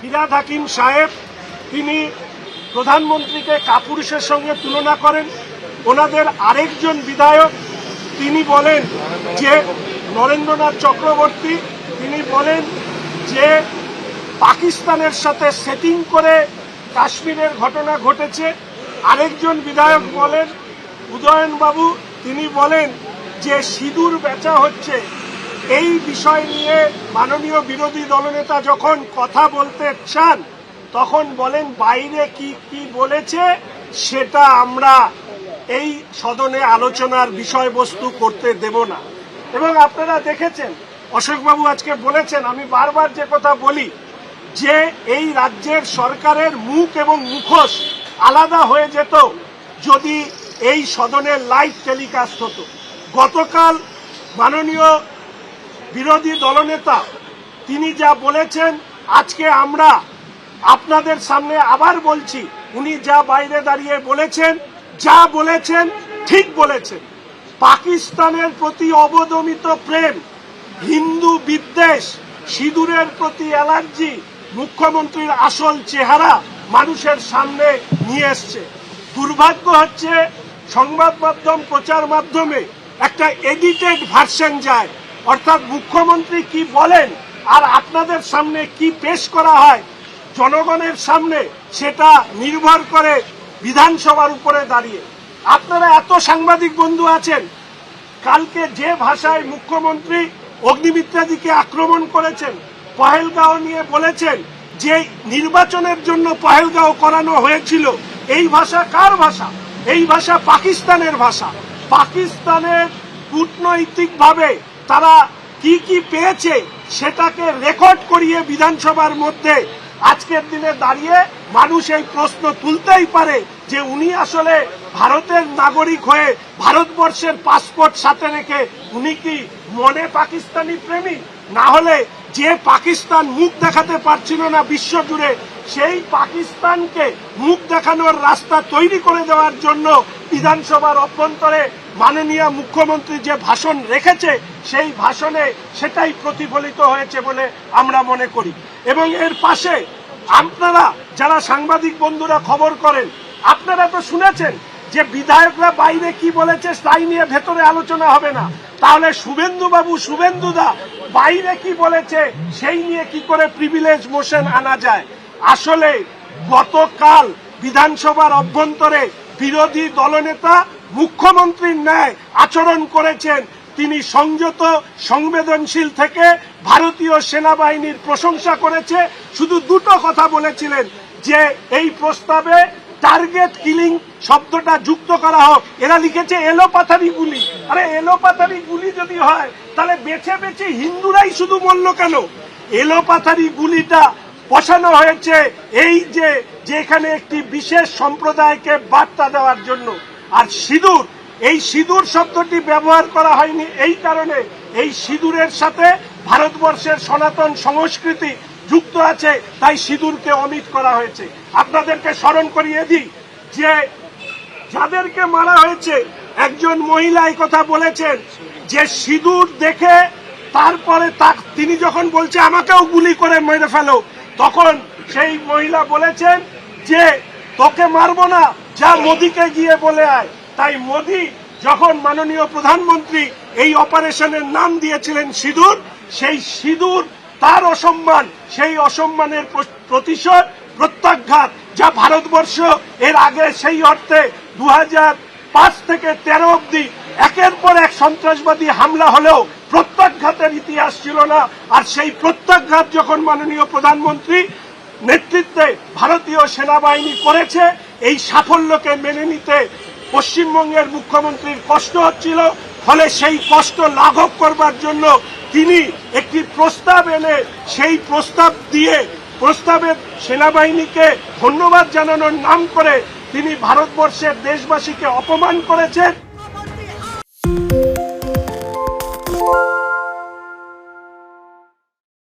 ফিরহাদ হাকিম সাহেব তিনি প্রধানমন্ত্রীকে কাপুরুষের সঙ্গে তুলনা করেন। ওনাদের আরেকজন বিধায়ক তিনি বলেন যে নরেন্দ্রনাথ চক্রবর্তী তিনি বলেন যে পাকিস্তানের সাথে সেটিং করে কাশ্মীরের ঘটনা ঘটেছে। আরেকজন বিধায়ক বলেন উদয়ন বাবু তিনি বলেন যে সিঁদুর বেচা হচ্ছে। এই বিষয় নিয়ে মাননীয় বিরোধী দলনেতা যখন কথা বলতে চান তখন বলেন বাইরে কি কি বলেছে সেটা আমরা এই সদনে আলোচনার বিষয়বস্তু করতে দেব না। এবং আপনারা দেখেছেন অশোকবাবু আজকে বলেছেন, আমি বারবার যে কথা বলি যে এই রাজ্যের সরকারের মুখ এবং মুখোশ আলাদা হয়ে যেত যদি এই সদনের লাইভ টেলিকাস্ট হতো। গতকাল মাননীয় বিরোধী দলনেতা তিনি যা বলেছেন আজকে আমরা আপনাদের সামনে আবার বলছি, উনি যা বাইরে দাঁড়িয়ে বলেছেন যা বলেছেন ঠিক বলেছেন। পাকিস্তানের প্রতি অবদমিত প্রেম, হিন্দু বিদ্বেষ, সিঁদুরের প্রতি অ্যালার্জি মুখ্যমন্ত্রীর আসল চেহারা মানুষের সামনে নিয়ে এসছে। দুর্ভাগ্য হচ্ছে সংবাদ মাধ্যম প্রচার মাধ্যমে একটা এডিটেড ভার্সন যায়, অর্থাৎ মুখ্যমন্ত্রী কি বলেন আর আপনাদের সামনে কি পেশ করা হয় জনগণের সামনে সেটা নির্ভর করে বিধানসভার উপরে দাঁড়িয়ে। আপনারা এত সাংবাদিক বন্ধু আছেন, কালকে যে ভাষায় মুখ্যমন্ত্রী অগ্নিমিত্রাদিকে আক্রমণ করেছেন, পহেলগাঁও নিয়ে বলেছেন যে নির্বাচনের জন্য পহেলগাঁও করানো হয়েছিল, এই ভাষা কার ভাষা? এই ভাষা পাকিস্তানের ভাষা। পাকিস্তানের কূটনৈতিকভাবে তারা কি কি পেয়েছে সেটাকে রেকর্ড করিয়ে বিধানসভার মধ্যে আজকের দিনে দাঁড়িয়ে মানুষ এই প্রশ্ন তুলতেই পারে যে উনি আসলে ভারতের নাগরিক হয়ে ভারতবর্ষের পাসপোর্ট সাথে রেখে উনি কি মনে পাকিস্তানি প্রেমী? না হলে যে পাকিস্তান মুখ দেখাতে পারছিল না বিশ্বজুড়ে, সেই পাকিস্তানকে মুখ দেখানোর রাস্তা তৈরি করে দেওয়ার জন্য বিধানসভার অভ্যন্তরে মাননীয় মুখ্যমন্ত্রী যে ভাষণ রেখেছে সেই ভাষণে সেটাই প্রতিফলিত হয়েছে বলে আমরা মনে করি। এবং এর পাশে আপনারা যারা সাংবাদিক বন্ধুরা খবর করেন, আপনারা তো শুনেছেন যে বিধায়করা বাইরে কি বলেছে তাই নিয়ে ভেতরে আলোচনা হবে না। তাহলে শুভেন্দুদা বাইরে কি বলেছে সেই নিয়ে কি করে প্রিভিলেজ মোশন আনা যায়? আসলে গতকাল বিধানসভার অভ্যন্তরে বিরোধী দলনেতা মুখ্যমন্ত্রীর ন্যায় আচরণ করেছেন। তিনি সংযত সংবেদনশীল থেকে ভারতীয় সেনাবাহিনীর প্রশংসা করেছে। শুধু দুটো কথা বলেছিলেন যে এই প্রস্তাবে টার্গেট কিলিং শব্দটা যুক্ত করা হোক। এরা লিখেছে এলোপাথারি গুলি। আরে এলোপাথারি গুলি যদি হয় তাহলে বেছে বেছে হিন্দুরাই শুধু মরল কেন? এলোপাথারি গুলিটা বসানো হয়েছে এই যে যেখানে একটি বিশেষ সম্প্রদায়কে বার্তা দেওয়ার জন্য। আর সিঁদুর, এই সিঁদুর শব্দটি ব্যবহার করা হয়নি এই কারণে, এই সিঁদুরের সাথে ভারতবর্ষের সনাতন সংস্কৃতি যুক্ত আছে, তাই সিঁদুরকে অমিত করা হয়েছে। আপনাদেরকে স্মরণ করিয়ে দিই যে যাদেরকে মারা হয়েছে একজন মহিলা এই কথা বলেছেন যে সিঁদুর দেখে তারপরে তিনি যখন বলছে আমাকেও গুলি করে মেরে ফেলো, তখন সেই মহিলা বলেছেন যে তোকে মারবো না, যা মোদিকে গিয়ে বলে আয়। তাই মোদি যখন মাননীয় প্রধানমন্ত্রী এই অপারেশনের নাম দিয়েছিলেন সিঁদুর, সেই সিঁদুর তার অসম্মান, সেই অসম্মানের প্রতিশোধ প্রত্যাঘাত যা ভারতবর্ষ এর আগে সেই অর্থে 2005 থেকে 13 অব্দি একের পর এক সন্ত্রাসবাদী হামলা হলেও প্রত্যাঘাতের ইতিহাস ছিল না। আর সেই প্রত্যাঘাত যখন মাননীয় প্রধানমন্ত্রী নেতৃত্বে ভারতীয় সেনাবাহিনী করেছে, এই সাফল্যকে মেনে নিতে পশ্চিমবঙ্গের মুখ্যমন্ত্রীর কষ্ট হচ্ছিল। ফলে সেই কষ্ট লাঘব করবার জন্য তিনি একটি প্রস্তাব এনে সেই প্রস্তাব দিয়ে প্রস্তাবের সেনাবাহিনীকে ধন্যবাদ জানানোর নাম করে তিনি ভারতবর্ষের দেশবাসীকে অপমান করেছেন।